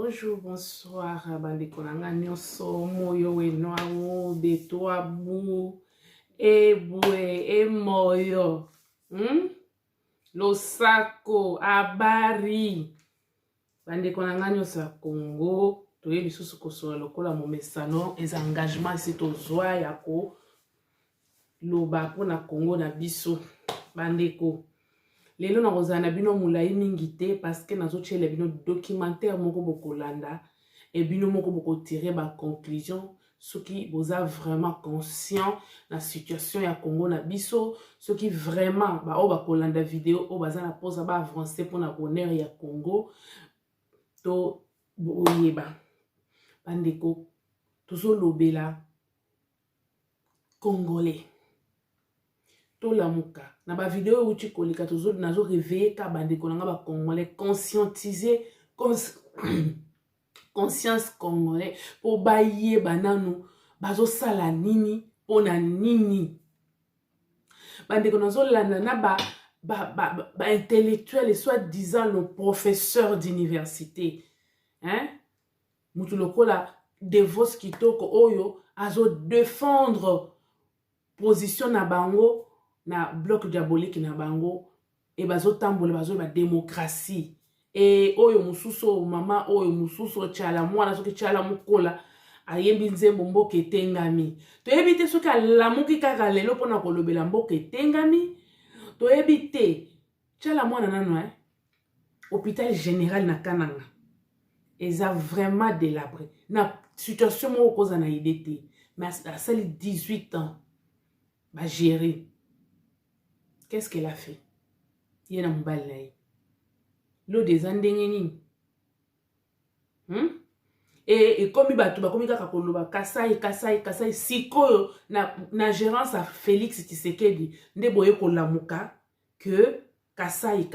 Bonjour, bonsoir, bandeko nanga nyonso moyo wenoao betwa bu ebwe emoyo losako abari bandeko nanga nyonso ya Congo toye lisusu kosola lokola momesano eza engagement esi tozwa ya ko loba mpona Congo na biso bandeko. Lelo na kozala na bino mulai mingi te parce que nazotiela bino documentaire moko bokolanda et bino moko boko tirer ba conclusion soki boza vraiment conscient na situation ya Congo na biso soki vraiment ba o bakolanda vidéo o baza na posa ba avancer pour na bonheur ya Congo to boyeba bandeko tozolobela Congolais to lamuka na ba vidéo uti kolika tozo nazo réveiller ka bandeko nanga ba Congolais conscientiser conscience Congolais pour baye bananu bazo sala nini pona nini bandeko nazo landa na ba intellectuel soit disant nos professeurs d'université mutu lokola Devos Kitoko oyo azo défendre position na bango na bloc diabolique na bango et bazo tambola bazo ba démocratie et oyo mususu mama oyo mususu chala mwana soki chala mukola ayembi nzembo mboka etengami toyebi te soki alamuki kaka lelo pona kolobela mboka etengami toyebi te chala mwana nano hôpital général na Kananga eza vraiment délabré na situation moko koza na idée te mais à sali 18 ans ba gérer. Qu'est-ce qu'elle a fait? Il y a un balai. L'eau des andengeni. Et comme il va tout, comme il va koloba, Kasai, siko na gérance à Félix Tshisekedi, ne boye kolamuka que Kasai.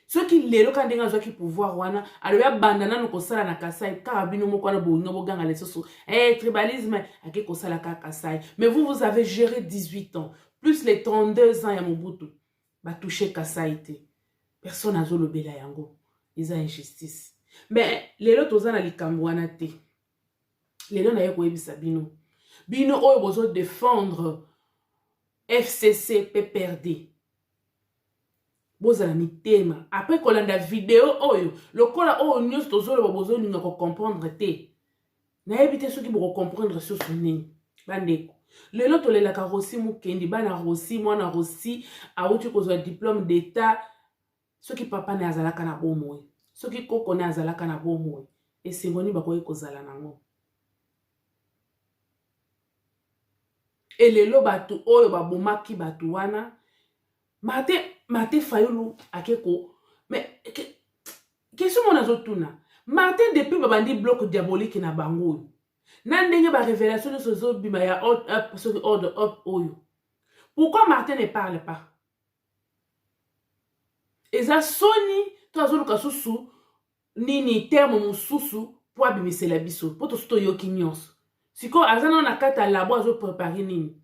Ceux qui les locaux n'denga zoki pouvoir wana, alors bandana no kosala na Kasai, karabino moko na bo no ganga les soso. Tribalisme ake kosala ka Kasai. Mais vous avez géré 18 ans. Plus les 32 ans ya Mobutu, ba touché Kasai. Personne n'a zo lobela yango. Ils ont injustice. Mais les lots toza na likambo wana te. Les lots na yeko yebisa bino. Bino oyo bozo défendre FCC PPRD. Boza na mitema. Après kolanda vidéo oyo, lokola oyo nyos tozo lo bozo ninga ko comprendre te. Na yebite soki boko comprendre sur son nini. Bandeko. Lelo tolelaka Rossi Mukendi bana Rossi mwana Rossi auti kozwa diplôme d'état soki papa ne azalaka na bomoi soki koko ne azalaka na bomoi esengoni bakoyi kozala nango elelo batu oyo babomaki batu wana Martin Fayulu akeko mais question mona zotuna Martin depuis babandi bloc diabolique na bango Nandenge ba révélation de ce bima ya ordre up oyo. Pourquoi Martin ne parle pas? Eza soni to azoluka susu nini terme mususu pour abimisela biso. Po to suto yoki nyonso. Siko azana na kata labo azo préparer nini.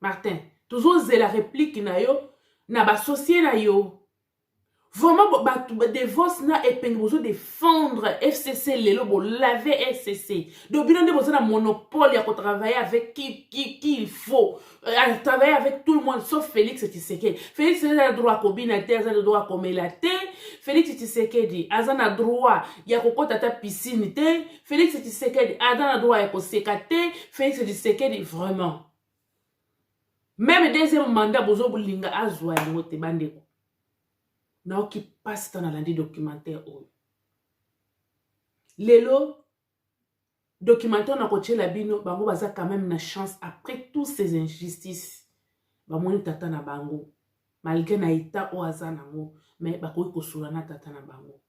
Martin, toujours zela réplique na yo na ba associé na yo. Vraiment, Devos na epeng bozo défendre FCC lelo bo laver FCC. De bilan de bozo na monopole ya ko travailler avec qui il faut. Travailler avec tout le monde sauf Félix Tshisekedi. Félix Tshisekedi a droit ko binate, a droit ko melate. Félix Tshisekedi a droit ya ko kota ta piscine te. Félix Tshisekedi a droit ya ko sekate. Félix Tshisekedi vraiment. Même deuxième mandat bozo bulinga azwa ya ngote bandeko. Na qui passe dans la documentaire oyo. Lelo documentaire na koche la bino bango baza quand même na chance après tous ces injustices. Ba moni tata na bango. Malgré na ita o azana ngo mais bakoyi kosula na tata na bango.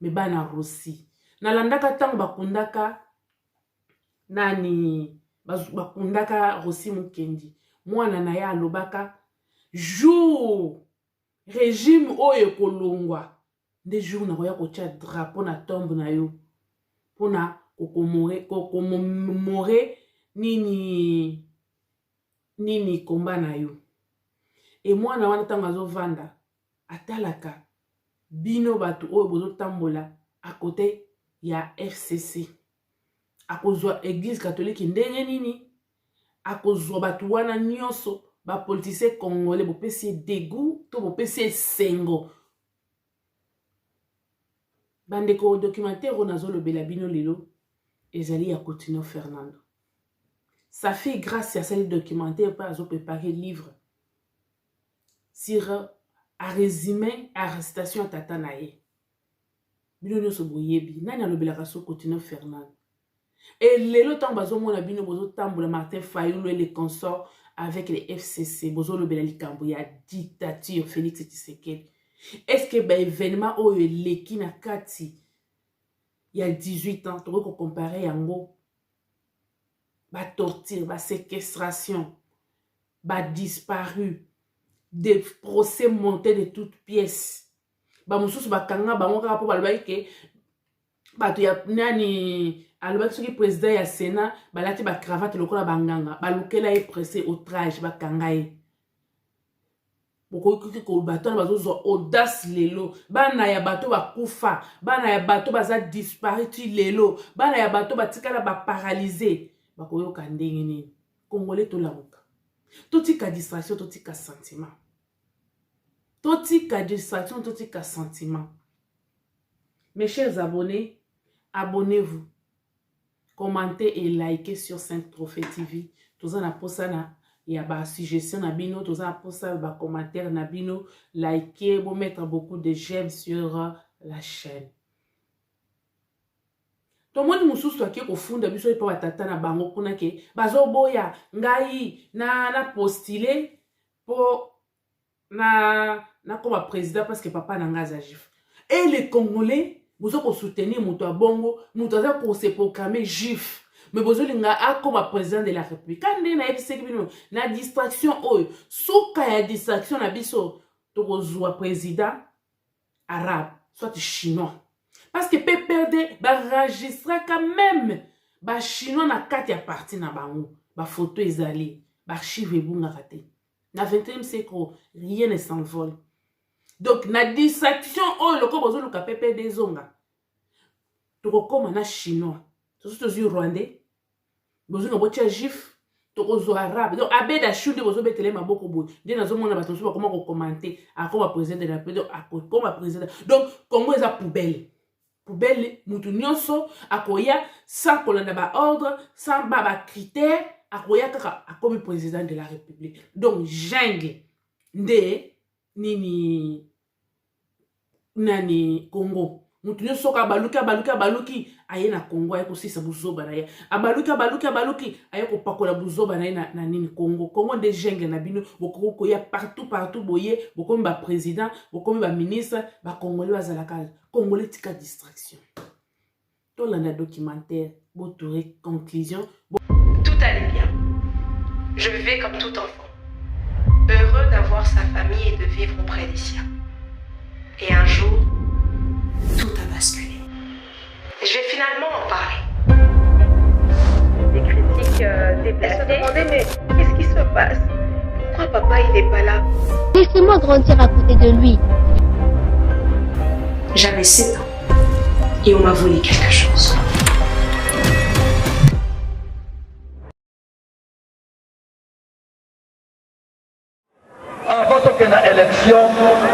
Mais bana Rossi. Na landaka tango bakundaka nani bakundaka Rossi Mukendi. Mwana na ya alobaka jour régime oyo kolongwa des jours na koya kotia drapeau na tombe na yo pona kokomore nini komba na yo et mwana wana tanga zo vanda atalaka bino batu oyo bozo tambola à côté ya FCC. Akozwa église catholique ndenge nini. Akozwa batu wana nyonso ba politicien congolais bopesi dégoût to bopesi sengo. Bandeko documentaire onazo lobela bino lelo ezali ya Coutinho Fernando. Sa fille grâce à ce documentaire pas azo préparer livre sur un résumé arrestation à tata naye. Bino nyonso boyebi nani alobelaka so Coutinho Fernando. Et lelo temps bazo mona bino bozo tambola Martin Fayulu et les consorts avec les FCC bozo lobela likambo ya dictature Félix Tshisekedi. Est-ce que ben événement oyo leki na kati il y a 18 ans to ko comparer yango ba torture, ba séquestration, ba disparu, des procès montés de toutes pièces. Ba mususu ba kanga ba ngoka po balobaki ke bato ya nani alobaki soki président ya Sénat balati ba cravate lokola banganga balukela ye pressé outrage ba kanga ye. Boko ko bato na bazo audace lelo bana ya bato ba kufa bana ya bato baza disparu lelo bana ya bato batikala ba paralysé bakoyoka ndenge nini Congolais to lamuka totika distraction totika sentiment totika distraction totika sentiment. Mes chers abonnés, abonnez-vous, commentez et likez sur 5 Trophées TV. Tous en posana ya ba suggestion na bino, tous en posana ba commentaire na bino, likez, vous mettre beaucoup de j'aime sur la chaîne. Tomoni mususu ake kofunda biso epa batata na bango kuna ke bazo boya ngai na postulé pour na comme président parce que papa na ngaza juif. Et les Congolais bozo ko soutenir muto bongo, muto za ko se proclamer juif. Mais bozo linga a comme président de la République. Quand na ebise bino na distraction oyo, soka ya distraction na biso to kozwa président arabe, soit chinois. Parce que PPRD va enregistrer quand même ba chinois na kati ya parti na bango ba photo ezali ba archive bunga raté na 21e siècle rien ne s'envole. Donc na distraction oh loko bozo luka PPRD zonga to kokoma na chinois to zo rwandais bozo na botia juif to kozo arabe donc abeda chunde bozo betele maboko boy de nazo mona bato so comment ko commenter akoma président de la République akoma président donc Congo eza poubelle. Poubelle, mutu nyonso, akoya, sans kolanda ba ordre, sans ba critères, akoya kaka, akomi président de la République. Donc, jungle, nde, nani, Congo. Mutu nyonso ka baluki, aye na Congo, aye ko sisa buzoba na ye. Baluki, aye ko pakola buzoba na ye na nini Congo. Congo de jungle na bino, boko koya partout, boye, boko ba président, boko ba ministre, ba Congolais bazalaka. Congolais tika distraction. Tout le documentaire, votre conclusion. Tout allait bien. Je vivais comme tout enfant, heureux d'avoir sa famille et de vivre auprès des siens. Et un jour, tout a basculé. Je vais finalement en parler. Des critiques déplacées. Se demander mais qu'est-ce qui se passe? Pourquoi papa il n'est pas là? Laissez-moi grandir à côté de lui. J'avais 7 ans et on m'a volé quelque chose. Avant que la élection,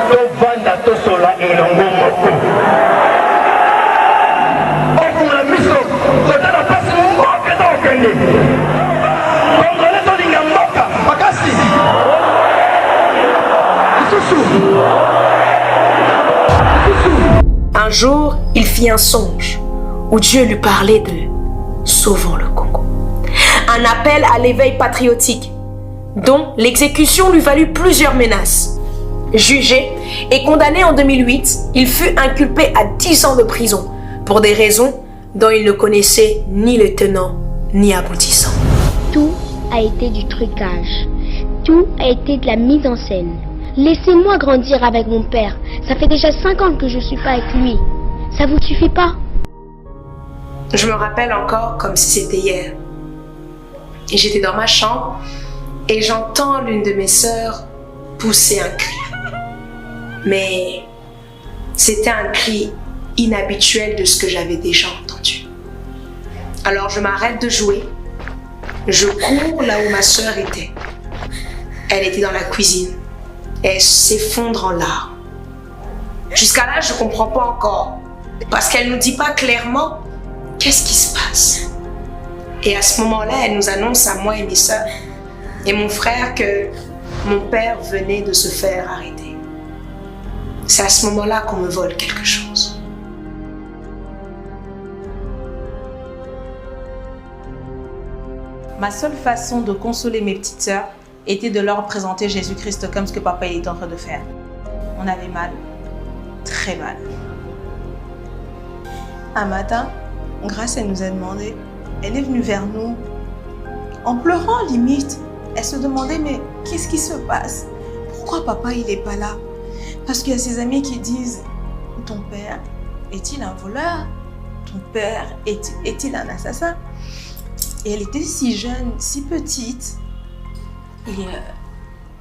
tout vanda tout cela et l'ongo moko. On vous l'a mis sur le temps de passer mon mot que dans le Kenya. Congolais sont les Ngamboka, Bakassi. Un jour, il fit un songe où Dieu lui parlait de Sauvons le Congo. Un appel à l'éveil patriotique dont l'exécution lui valut plusieurs menaces. Jugé et condamné en 2008, il fut inculpé à 10 ans de prison pour des raisons dont il ne connaissait ni les tenants ni aboutissants. Tout a été du trucage. Tout a été de la mise en scène. Laissez-moi grandir avec mon père. Ça fait déjà 5 ans que je suis pas avec lui. Ça vous suffit pas? Je me rappelle encore comme si c'était hier. Et j'étais dans ma chambre et j'entends l'une de mes sœurs pousser un cri. Mais c'était un cri inhabituel de ce que j'avais déjà entendu. Alors je m'arrête de jouer, je cours là où ma sœur était. Elle était dans la cuisine et elle s'effondre en larmes. Jusqu'à là, je ne comprends pas encore parce qu'elle ne nous dit pas clairement qu'est-ce qui se passe. Et à ce moment-là, elle nous annonce à moi et mes sœurs et mon frère que mon père venait de se faire arrêter. C'est à ce moment-là qu'on me vole quelque chose. Ma seule façon de consoler mes petites sœurs était de leur présenter Jésus-Christ comme ce que papa était en train de faire. On avait mal, très mal. Un matin, Grâce, elle nous a demandé, elle est venue vers nous, en pleurant limite. Elle se demandait, mais qu'est-ce qui se passe? Pourquoi papa il n'est pas là? Parce qu'il y a ses amis qui disent, ton père est-il un voleur? Ton père est-il un assassin? Et elle était si jeune, si petite. Et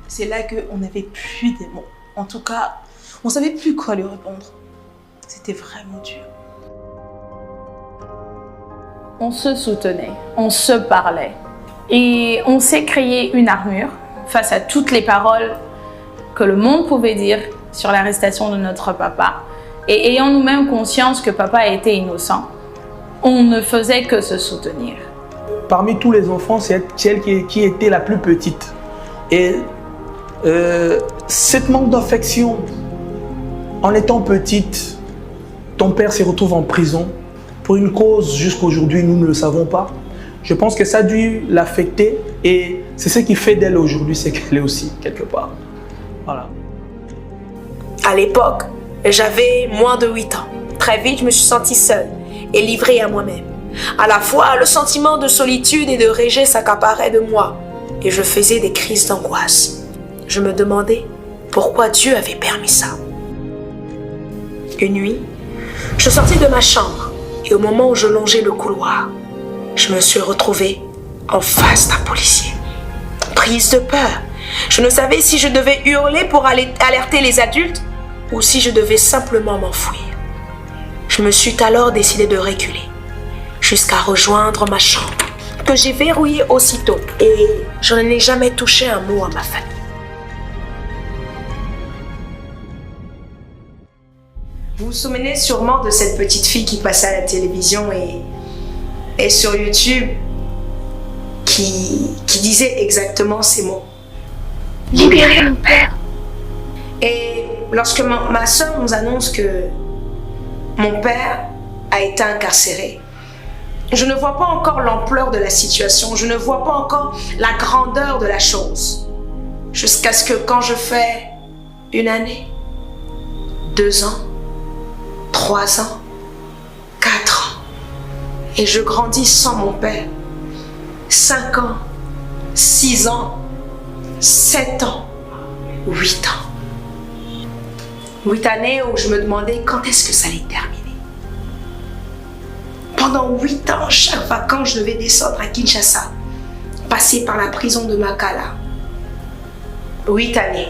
c'est là qu'on n'avait plus des mots. En tout cas, on ne savait plus quoi lui répondre. C'était vraiment dur. On se soutenait, on se parlait. Et on s'est créé une armure face à toutes les paroles que le monde pouvait dire sur l'arrestation de notre papa. Et ayant nous-mêmes conscience que papa était innocent, on ne faisait que se soutenir. Parmi tous les enfants, c'est elle qui était la plus petite. Et cette manque d'affection, en étant petite, ton père se retrouve en prison pour une cause jusqu'à aujourd'hui, nous ne le savons pas. Je pense que ça a dû l'affecter et c'est ce qui fait d'elle aujourd'hui, c'est qu'elle est aussi quelque part. Voilà. À l'époque, j'avais moins de 8 ans. Très vite, je me suis sentie seule et livrée à moi-même. À la fois, le sentiment de solitude et de rejet s'accaparait de moi et je faisais des crises d'angoisse. Je me demandais pourquoi Dieu avait permis ça. Une nuit, je sortis de ma chambre et au moment où je longeais le couloir, je me suis retrouvée en face d'un policier. Prise de peur, je ne savais si je devais hurler pour alerter les adultes ou si je devais simplement m'enfuir. Je me suis alors décidée de reculer jusqu'à rejoindre ma chambre, que j'ai verrouillée aussitôt et je n'ai jamais touché un mot à ma famille. Vous vous souvenez sûrement de cette petite fille qui passait à la télévision et sur YouTube qui disait exactement ces mots. Libérez mon père. Et lorsque ma soeur nous annonce que mon père a été incarcéré, je ne vois pas encore l'ampleur de la situation, je ne vois pas encore la grandeur de la chose. Jusqu'à ce que quand je fais 1 année, 2 ans, 3 ans, 4 ans, et je grandis sans mon père, 5 ans, 6 ans, 7 ans, 8 ans. 8 années où je me demandais quand est-ce que ça allait terminer. Pendant 8 ans, chaque vacances, je devais descendre à Kinshasa, passer par la prison de Makala. 8 années.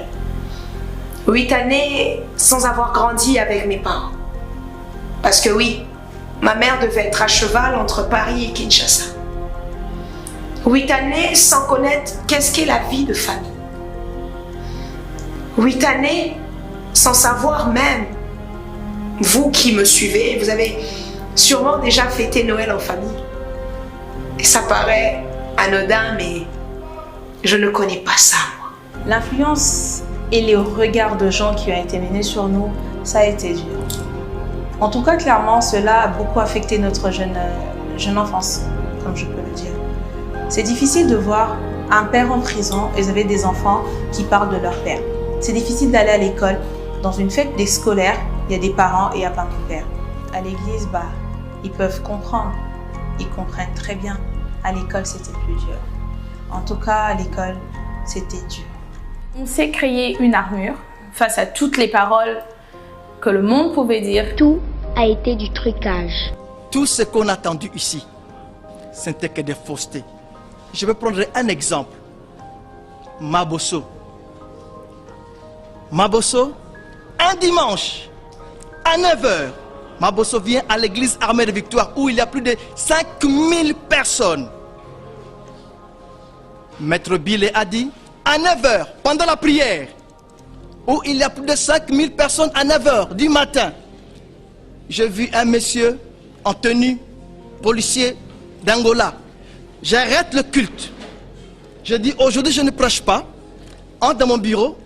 8 années sans avoir grandi avec mes parents. Parce que oui, ma mère devait être à cheval entre Paris et Kinshasa. 8 années sans connaître qu'est-ce qu'est la vie de famille. 8 années sans savoir même, vous qui me suivez, vous avez sûrement déjà fêté Noël en famille. Et ça paraît anodin, mais je ne connais pas ça, moi. L'influence et les regards de gens qui ont été menés sur nous, ça a été dur. En tout cas, clairement, cela a beaucoup affecté notre jeune enfance, comme je peux le dire. C'est difficile de voir un père en prison et vous avez des enfants qui parlent de leur père. C'est difficile d'aller à l'école. Dans une fête des scolaires, il y a des parents et il n'y a pas mon père. À l'église, ils peuvent comprendre. Ils comprennent très bien. À l'école, c'était plus dur. En tout cas, à l'école, c'était dur. On s'est créé une armure face à toutes les paroles que le monde pouvait dire. Tout a été du trucage. Tout ce qu'on a entendu ici, ce n'était que des faussetés. Je vais prendre un exemple. Mabosso. Mabosso, un dimanche, à 9 h, Mabosso vient à l'église Armée de Victoire où il y a plus de 5000 personnes. Maître Billet a dit à 9h, pendant la prière, où il y a plus de 5000 personnes à 9h du matin, j'ai vu un monsieur en tenue, policier d'Angola. J'arrête le culte. Je dis aujourd'hui je ne prêche pas, entre dans mon bureau,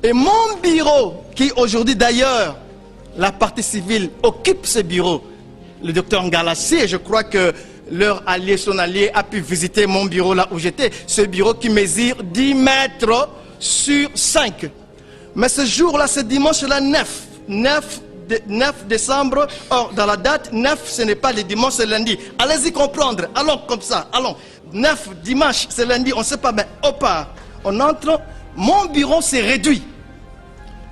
et mon bureau, qui aujourd'hui d'ailleurs, la partie civile occupe ce bureau, le docteur Ngalassi, et je crois que leur allié, son allié, a pu visiter mon bureau là où j'étais, ce bureau qui mesure 10 mètres sur 5. Mais ce jour-là, ce dimanche-là, 9 décembre, or dans la date, 9 ce n'est pas le dimanche, c'est lundi. Allez-y comprendre, allons comme ça, allons. 9 dimanche, c'est lundi, on ne sait pas, mais au part, on entre, mon bureau s'est réduit.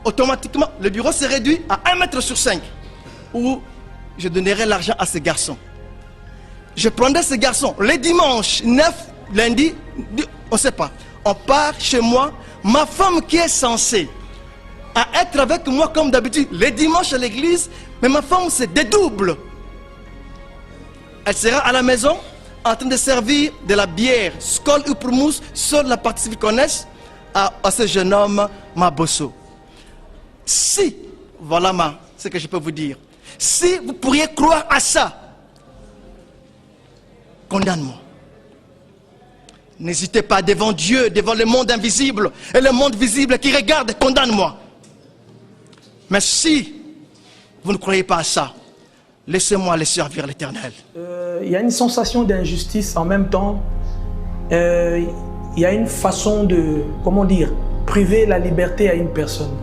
Automatiquement, le bureau s'est réduit à 1 mètre sur 5, où je donnerai l'argent à ces garçons. Je prendrai ces garçons, les dimanches, 9, lundi, on ne sait pas. On part chez moi, ma femme qui est censée à être avec moi comme d'habitude, les dimanches à l'église, mais ma femme se dédouble. Elle sera à la maison en train de servir de la bière, Skol ou Prumous, seule la partie civile connaissent, à ce jeune homme Mabosso. Si, voilà ce que je peux vous dire, si vous pourriez croire à ça, condamne-moi. N'hésitez pas devant Dieu, devant le monde invisible et le monde visible qui regarde, condamne-moi. Mais si vous ne croyez pas à ça, laissez-moi aller servir l'Éternel. Il y a une sensation d'injustice en même temps. Il y a une façon de, comment dire, priver la liberté à une personne.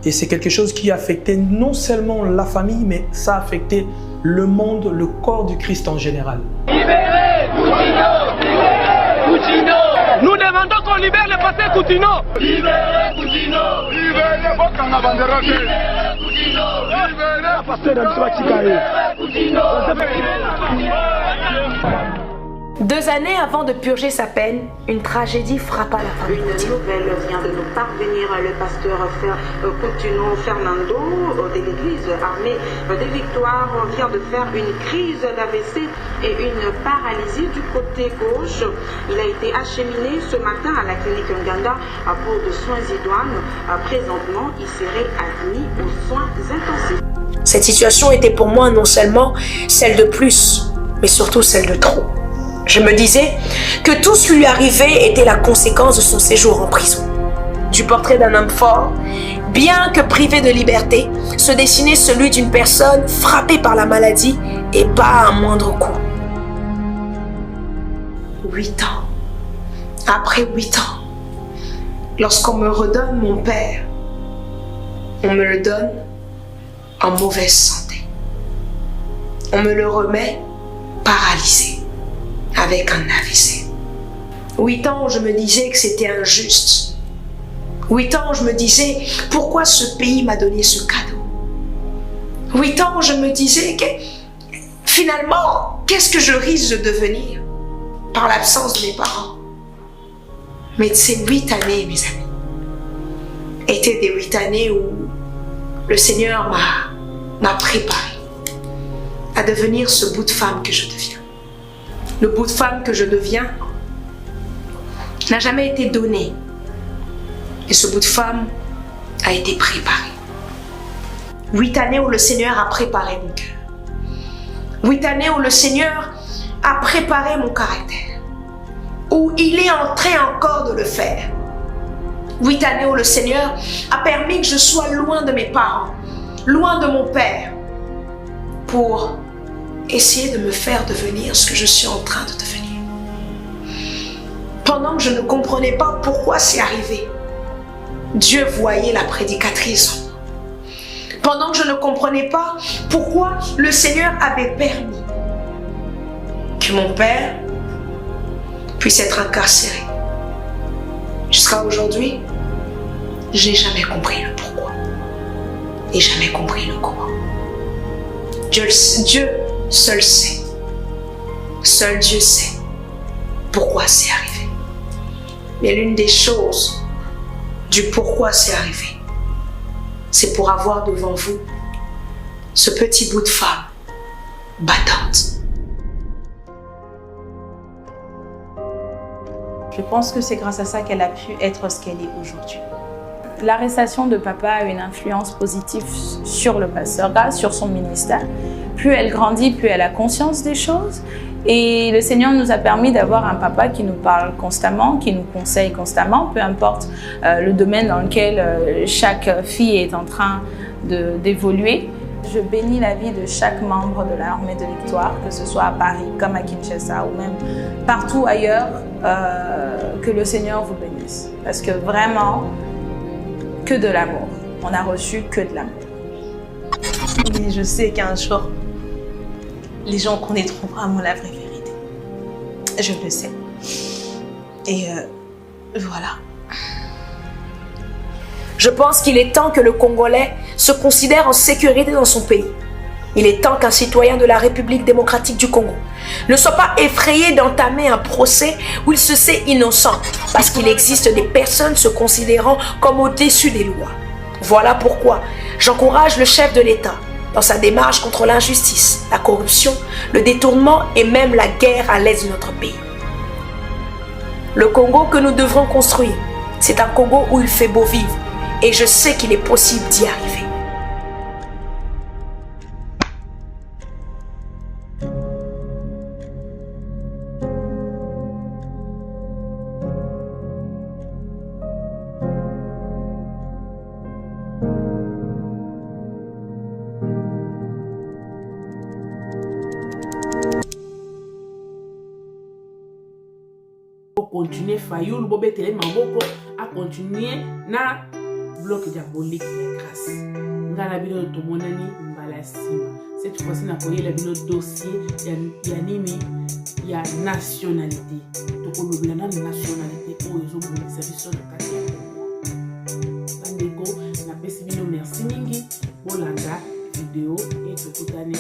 Et c'est quelque chose qui a affecté non seulement la famille, mais ça a affecté le monde, le corps du Christ en général. Libérez Coutinho! Libérez Coutinho! Nous demandons qu'on libère le pasteur Coutinho! Libérez Coutinho! Libérez Bokanga Banderoche! Libérez Coutinho! Libérez le pasteur Coutinho! 2 années avant de purger sa peine, une tragédie frappa la famille. Une nouvelle vient de nous parvenir. Le pasteur Coutinho Fernando de l'église Armée des Victoires vient de faire une crise d'AVC et une paralysie du côté gauche. Il a été acheminé ce matin à la clinique Nganda pour de soins idoines. Présentement, il serait admis aux soins intensifs. Cette situation était pour moi non seulement celle de plus, mais surtout celle de trop. Je me disais que tout ce qui lui arrivait était la conséquence de son séjour en prison. Du portrait d'un homme fort, bien que privé de liberté, se dessinait celui d'une personne frappée par la maladie et pas à un moindre coup. 8 ans. Après 8 ans, lorsqu'on me redonne mon père, on me le donne en mauvaise santé. On me le remet paralysé, avec un AVC. 8 ans où je me disais que c'était injuste. 8 ans où je me disais pourquoi ce pays m'a donné ce cadeau. 8 ans où je me disais que finalement, qu'est-ce que je risque de devenir par l'absence de mes parents. Mais ces 8 années, mes amis, étaient des 8 années où le Seigneur m'a préparé à devenir ce bout de femme que je deviens. Le bout de femme que je deviens n'a jamais été donné. Et ce bout de femme a été préparé. 8 années où le Seigneur a préparé mon cœur. 8 années où le Seigneur a préparé mon caractère. Où il est en train encore de le faire. 8 années où le Seigneur a permis que je sois loin de mes parents, loin de mon père, pour essayer de me faire devenir ce que je suis en train de devenir. Pendant que je ne comprenais pas pourquoi c'est arrivé, Dieu voyait la prédicatrice en moi. Pendant que je ne comprenais pas pourquoi le Seigneur avait permis que mon père puisse être incarcéré. Jusqu'à aujourd'hui, je n'ai jamais compris le pourquoi et jamais compris le comment. Dieu seul sait. Seul Dieu sait pourquoi c'est arrivé. Mais l'une des choses du pourquoi c'est arrivé, c'est pour avoir devant vous ce petit bout de femme battante. Je pense que c'est grâce à ça qu'elle a pu être ce qu'elle est aujourd'hui. L'arrestation de papa a une influence positive sur le pasteur Gra, sur son ministère. Plus elle grandit, plus elle a conscience des choses. Et le Seigneur nous a permis d'avoir un papa qui nous parle constamment, qui nous conseille constamment, peu importe le domaine dans lequel chaque fille est en train d'évoluer. Je bénis la vie de chaque membre de l'armée de Victoire, que ce soit à Paris, comme à Kinshasa ou même partout ailleurs, que le Seigneur vous bénisse. Parce que vraiment, que de l'amour. On a reçu que de l'amour. Et je sais qu'un jour, les gens connaîtront vraiment la vraie vérité. Je le sais. Et voilà. Je pense qu'il est temps que le Congolais se considère en sécurité dans son pays. Il est temps qu'un citoyen de la République démocratique du Congo ne soit pas effrayé d'entamer un procès où il se sait innocent parce qu'il existe des personnes se considérant comme au-dessus des lois. Voilà pourquoi j'encourage le chef de l'État dans sa démarche contre l'injustice, la corruption, le détournement et même la guerre à l'est de notre pays. Le Congo que nous devrons construire, c'est un Congo où il fait beau vivre et je sais qu'il est possible d'y arriver. Continuer Fayoul Bobetele Mamboko à continuer na bloc diabolique de grâce. Ngana bino tomonani mbalasima. Cette fois-ci na koyé la bino dossier ya nini ya nationalité. Tokolobela na nationalité pour les hommes de service de kati. Bandeko na pesi bino merci mingi bolanda vidéo et tokutane.